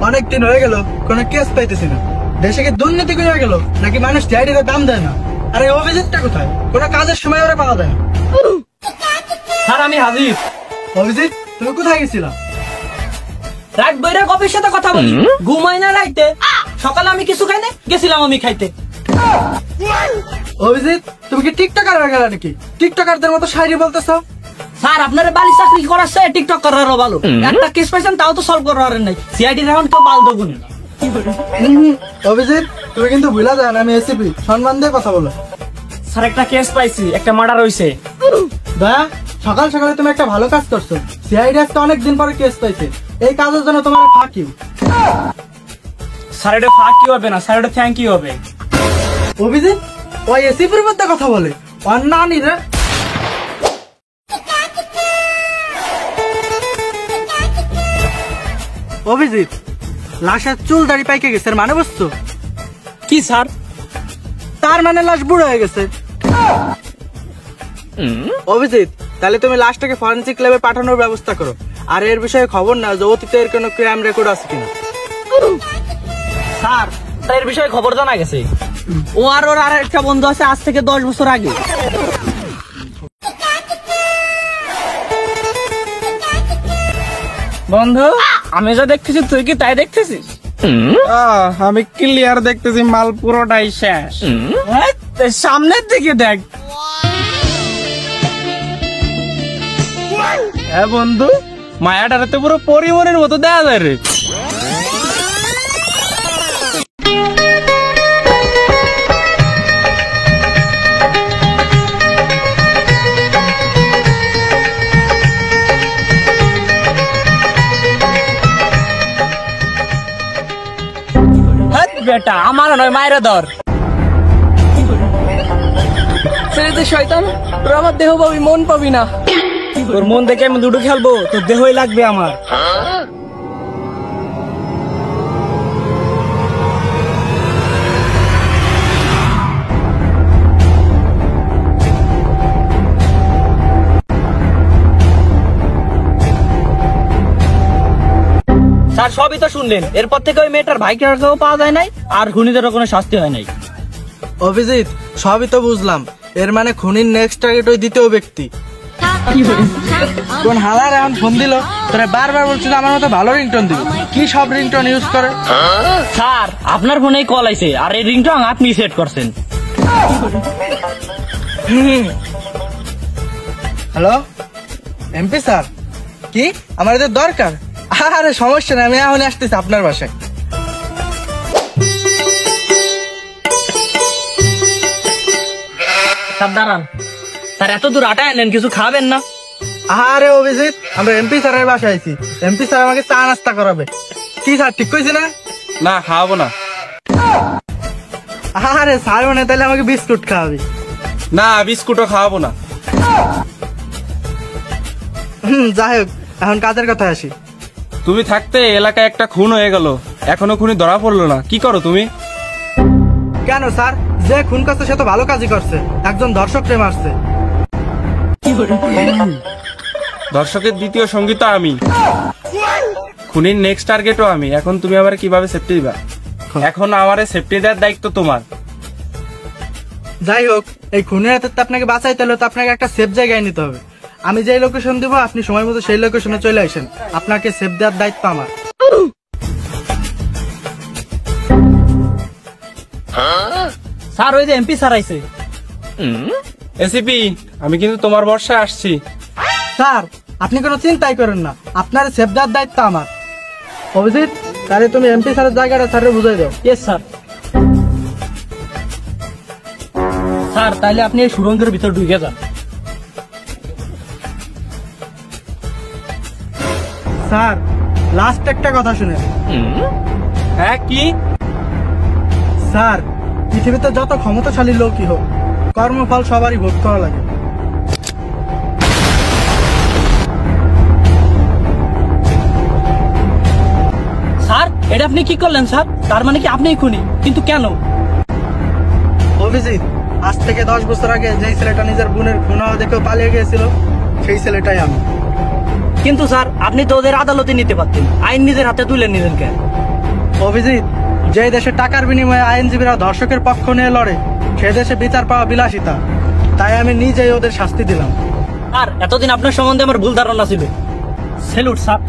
অনেকদিন হয়ে গেল কোনো কেস পাইতেছি না। দেশে কি দুর্নীতি হয়ে গেল নাকি মানুষ ডায়েরিতে দাম দেয় না? আর এই অভিজিৎটা কোথায়? কোনো কাজের সময় ওরা পাওয়া যায় না। স্যার আমি হাজির। অভিজিৎ, তুমি কোথায় গেছিলা? রাত বইরা কফির সাথে কথা বলি, ঘুমাই না রাইতে। সকালে আমি কিছু খাই না, গেছিলাম আমি খাইতে। অভিজিৎ, তুমি কি টিকটকার হয়ে গেল নাকি? টিকটকারদের মতো শায়রি বলতেছো। স্যার আপনারা বালি চাকরি করাচ্ছে টিকটক করারও ভালো। একটা কেস পাইছেন তাও তো সলভ করার নাই। সিআইডি এখন কেউ পাল দেবো না। অভিজিৎ, তুমি কিন্তু ভুলা যান আমি এসিপি, সম্মান দিয়ে কথা বলো। স্যার একটা কেস পাইছি, একটা মার্ডার হইছে। দয়া, সকাল সকালে তুমি একটা ভালো কাজ করছো। সিআইডি আজকে অনেকদিন পরে কেস পাইছে, এই কাজের জন্য তোমার ফাঁক ইউ। স্যার এটা ফাঁক কি হবে না, স্যার এটা থ্যাংক ইউ হবে। অভিজিৎ, ওই এসিপির মধ্যে কথা বলে অন্যানি রে। অভিজিৎ, লাশের চুল দাড়ি পাইকে গেছে, মানে বুঝছো? কি স্যার? তার মানে লাশ বুড়ো হয়ে গেছে। অভিজিৎ, তাহলে তুমি লাশটাকে ফরেনসিক ল্যাবে পাঠানোর ব্যবস্থা করো। আর এর বিষয়ে খবর না যে অতীতে এর কোনো ক্রাইম রেকর্ড আছে কিনা। স্যার এর বিষয়ে খবর জানা গেছে। ও আর ওর আর একটা বন্ধু আছে আজ থেকে 10 বছর আগে। বন্ধু, আমি যা দেখতেছি তুই কি তাই দেখতেছিস? আমি ক্লিয়ার দেখতেছি, মাল পুরোটাই শেষ। সামনের দিকে দেখ। হ্যাঁ বন্ধু, মায়াটারে তো পুরো পরিমনের মতো দেয়া যায় রে। বেটা আমার নয়, মায়েরা ধর। শয়তান, তোর আমার দেহ পাবি, মন পাবি না। তোর মন দেখে আমি লুডো খেলবো, তোর দেহই লাগবে আমার। স্যার সবই তো শুনলেন, এরপর থেকে ওই মেয়েটার ভাইকেও পাওয়া যায় নাই, আর খুনিদেরও কোনো শাস্তি হয় নাই। অভিজিৎ, সবই তো বুঝলাম, এর মানে খুনির নেক্সট টার্গেট ওই দ্বিতীয় ব্যক্তি। কোন হালার এখন ফোন দিল? তোরা বারবার বলছিল আমার মতো ভালো রিংটোন দিবি, কি সব রিংটোন ইউজ করে? স্যার আপনার ফোনেই কল আইছে, আর এই রিংটোন আপনি সেট করছেন। হ্যালো এমপি স্যার, কি আমার এদের দরকার? আরে সমস্যা নেই, আমি এখন আসতেছি আপনার বাসায়। স্যার দাঁড়ান, স্যার এত দূর আটায় আনলেন, কিছু খাবেন না? আরে অভিজিৎ, আমরা এমপি স্যারের বাসায় আইছি, এমপি স্যার আমাকে চা নাস্তা করাবে। কি স্যার ঠিক কইছি না? না, খাওয়াবো না। আরে স্যার মানে তাহলে আমাকে বিস্কুট খাওয়াবি? না, বিস্কুটও খাওয়াবো না। যাই হোক, এখন কাজের কথা আসি। তুমি থাকতে এলাকায় একটা খুন হয়ে গেল, এখনো খুনি ধরা পড়লো না, কি করো তুমি? কেন স্যার, যে খুন করছে সে তো ভালো কাজই করছে, একজন দর্শককে মারছে। দর্শকের দ্বিতীয় সঙ্গী তো আমি, খুনির নেক্সট টার্গেটও আমি। এখন তুমি আমার কিভাবে সেফটি দিবা? এখন আমার সেফটি দেওয়ার দায়িত্ব তোমার। যাই হোক, এই খুনের হাতে তো আপনাকে বাঁচাইতে হলে তো আপনাকে একটা সেফ জায়গায় নিতে হবে। আমি যে লোকেশন দিব আপনি সময় মতো সেই লোকেশনে চলে আসেন, আপনাকে সেফ দেওয়ার দায়িত্ব আমার। স্যার ওই যে এমপি স্যার আইছে। এসিপি, আমি কিন্তু তোমার ভরসায় আসছি। স্যার আপনি কোনো চিন্তাই করেন না, আপনার সেফ দেওয়ার দায়িত্ব আমার। অভিজিৎ, তাহলে তুমি এমপি স্যারের জায়গাটা স্যারের বুঝাই দাও। Yes sir. স্যার তাহলে আপনি এই সুরঙ্গের ভিতর ঢুকে যান। স্যার লাস্ট একটা কথা শুনেন। হ্যাঁ কি? স্যার পৃথিবীতে যত ক্ষমতাশালী লোকই হোক, কর্মফল সবারই ভোগ করা লাগে। স্যার এটা আপনি কি করলেন স্যার? তার মানে কি আপনিই খুনি, কিন্তু কেন? অভিজিৎ, আজ থেকে 10 বছর আগে যেই ছেলেটা নিজের বোনের খুন হওয়া দেখে পালিয়ে গিয়েছিল, সেই ছেলেটাই আমি। কিন্তু স্যার আপনি তো ওদের আদালতে নিতে পারতেন, আইন নিজের হাতে তুলে নিলেন কেন? অভিজিৎ, যে দেশে টাকার বিনিময়ে আইনজীবীরা ধর্ষকের পক্ষ নিয়ে লড়ে সে দেশে বিচার পাওয়া বিলাসিতা। তাই আমি নিজেই ওদের শাস্তি দিলাম। আর এতদিন আপনার সম্বন্ধে আমার ভুল ধারণা ছিল। Salute sir.